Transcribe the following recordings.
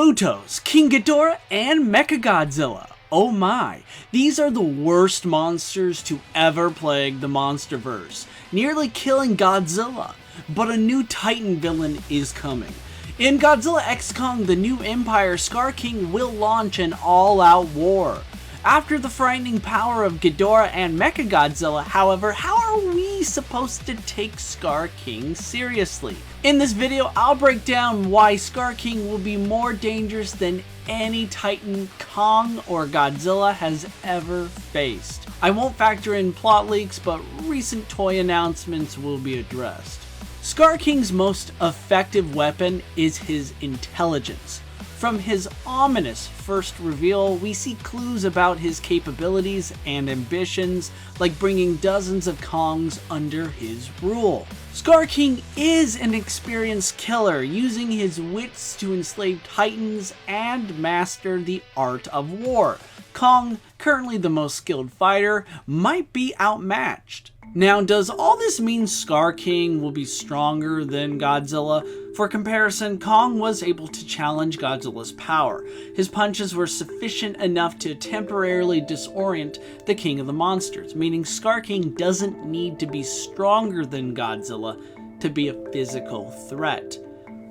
Mutos, King Ghidorah, and Mechagodzilla. Oh my, these are the worst monsters to ever plague the Monsterverse, nearly killing Godzilla. But a new Titan villain is coming. In Godzilla x Kong: The New Empire, Skar King will launch an all-out war. After the frightening power of Ghidorah and Mechagodzilla, however, how are we supposed to take Skar King seriously? In this video, I'll break down why Skar King will be more dangerous than any Titan Kong or Godzilla has ever faced. I won't factor in plot leaks, but recent toy announcements will be addressed. Skar King's most effective weapon is his intelligence. From his ominous first reveal, we see clues about his capabilities and ambitions, like bringing dozens of Kongs under his rule. Skar King is an experienced killer, using his wits to enslave Titans and master the art of war. Kong, currently the most skilled fighter, might be outmatched. Now, does all this mean Skar King will be stronger than Godzilla? For comparison, Kong was able to challenge Godzilla's power. His punches were sufficient enough to temporarily disorient the king of the monsters, meaning Skar King doesn't need to be stronger than Godzilla to be a physical threat.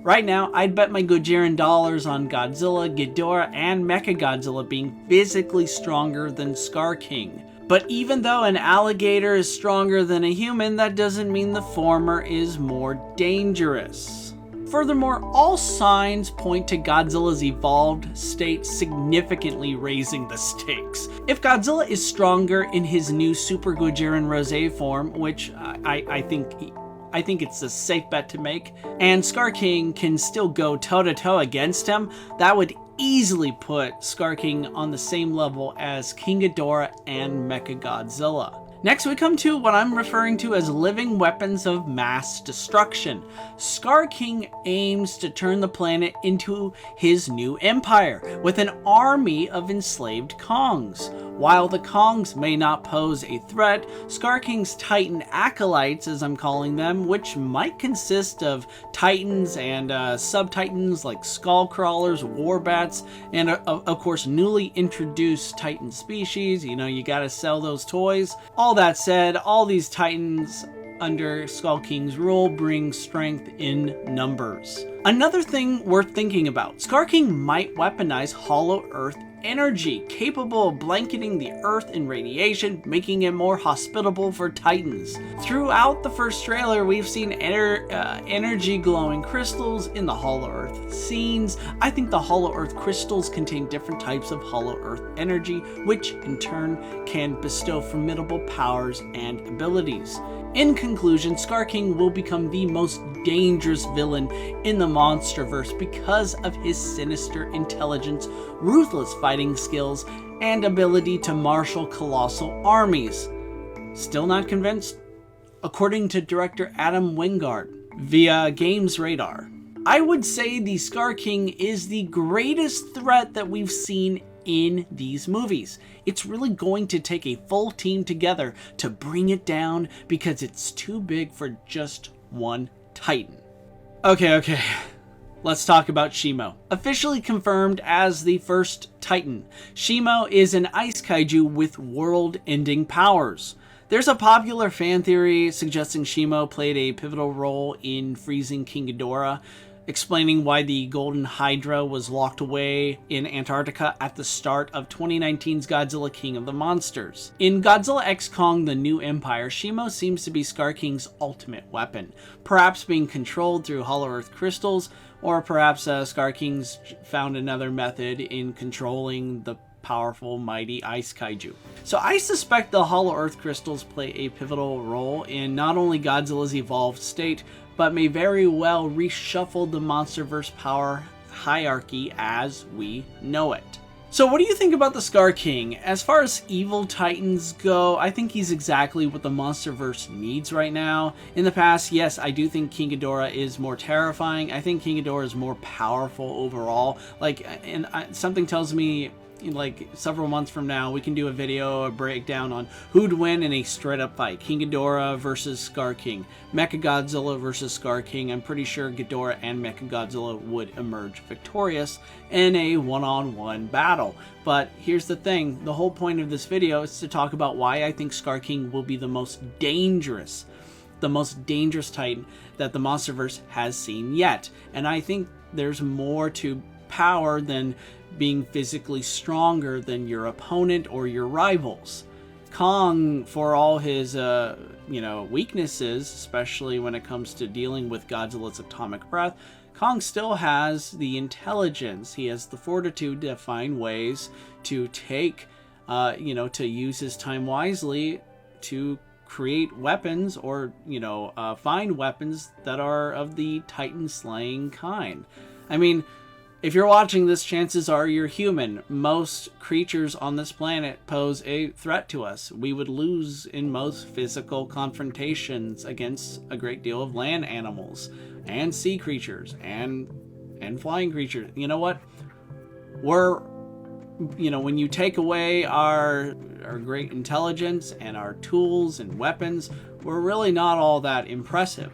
Right now, I'd bet my Gojira dollars on Godzilla, Ghidorah, and Mechagodzilla being physically stronger than Skar King. But even though an alligator is stronger than a human, that doesn't mean the former is more dangerous. Furthermore, all signs point to Godzilla's evolved state significantly raising the stakes. If Godzilla is stronger in his new Super Gojiran Rosé form, which I think it's a safe bet to make, and Skar King can still go toe-to-toe against him, that would easily put Skar King on the same level as King Ghidorah and Mechagodzilla. Next, we come to what I'm referring to as living weapons of mass destruction. Skar King aims to turn the planet into his new empire with an army of enslaved Kongs. While the Kongs may not pose a threat, Skar King's Titan acolytes, as I'm calling them, which might consist of Titans and sub-Titans like Skullcrawlers, Warbats, and of course newly introduced Titan species. You know, you gotta sell those toys. All that said, all these Titans under Skar King's rule bring strength in numbers. Another thing worth thinking about, Skar King might weaponize Hollow Earth energy, capable of blanketing the Earth in radiation, making it more hospitable for Titans. Throughout the first trailer, we've seen energy glowing crystals in the Hollow Earth scenes. I think the Hollow Earth crystals contain different types of Hollow Earth energy, which in turn can bestow formidable powers and abilities. In conclusion, Skar King will become the most dangerous villain in the Monsterverse because of his sinister intelligence, ruthless fighting skills, and ability to marshal colossal armies. Still not convinced? According to director Adam Wingard via Games Radar, I would say the Skar King is the greatest threat that we've seen in these movies. It's really going to take a full team together to bring it down because it's too big for just one Titan. Okay. Let's talk about Shimo. Officially confirmed as the first Titan, Shimo is an ice kaiju with world-ending powers. There's a popular fan theory suggesting Shimo played a pivotal role in freezing King Ghidorah, explaining why the Golden Hydra was locked away in Antarctica at the start of 2019's Godzilla King of the Monsters. In Godzilla x Kong: The New Empire, Shimo seems to be Skar King's ultimate weapon, perhaps being controlled through Hollow Earth crystals, or perhaps Skar King's found another method in controlling the powerful, mighty ice kaiju. So I suspect the Hollow Earth crystals play a pivotal role in not only Godzilla's evolved state, but may very well reshuffle the Monsterverse power hierarchy as we know it. So what do you think about the Skar King? As far as evil Titans go, I think he's exactly what the Monsterverse needs right now. In the past, yes, I do think King Ghidorah is more terrifying. I think King Ghidorah is more powerful overall. Something tells me like several months from now, we can do a video, a breakdown on who'd win in a straight up fight. King Ghidorah versus Skar King. Mechagodzilla versus Skar King. I'm pretty sure Ghidorah and Mechagodzilla would emerge victorious in a one-on-one battle. But here's the thing, the whole point of this video is to talk about why I think Skar King will be the most dangerous Titan that the Monsterverse has seen yet. And I think there's more to power than being physically stronger than your opponent or your rivals. Kong, for all his weaknesses, especially when it comes to dealing with Godzilla's atomic breath, Kong still has the intelligence. He has the fortitude to find ways to take, to use his time wisely to create weapons or, find weapons that are of the Titan slaying kind. I mean, if you're watching this, chances are you're human. Most creatures on this planet pose a threat to us. We would lose in most physical confrontations against a great deal of land animals and sea creatures and flying creatures. You know what? When you take away our great intelligence and our tools and weapons, we're really not all that impressive.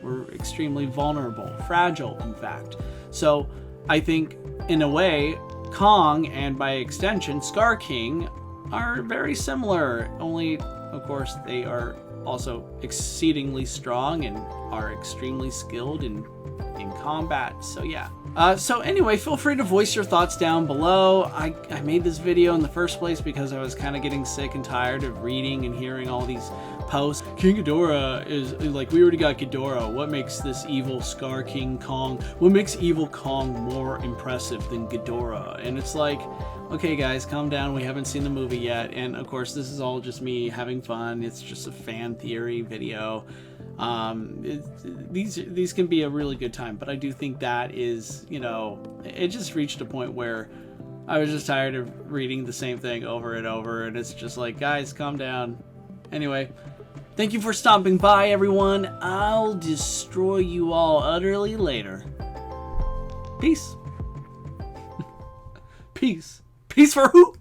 We're extremely vulnerable, fragile, in fact. So I think, in a way, Kong, and by extension, Skar King, are very similar. Only, of course, they are also exceedingly strong and are extremely skilled in combat. So yeah. So anyway, feel free to voice your thoughts down below. I made this video in the first place because I was kind of getting sick and tired of reading and hearing all these posts. King Ghidorah is like, we already got Ghidorah. What makes this evil Skar King Kong? What makes evil Kong more impressive than Ghidorah? And it's like, okay guys, calm down. We haven't seen the movie yet. And of course, this is all just me having fun. It's just a fan theory video. These can be a really good time, but I do think that is, it just reached a point where I was just tired of reading the same thing over and over, and it's just like, guys, calm down. Anyway, thank you for stopping by, everyone. I'll destroy you all utterly later. Peace. Peace. Peace for who?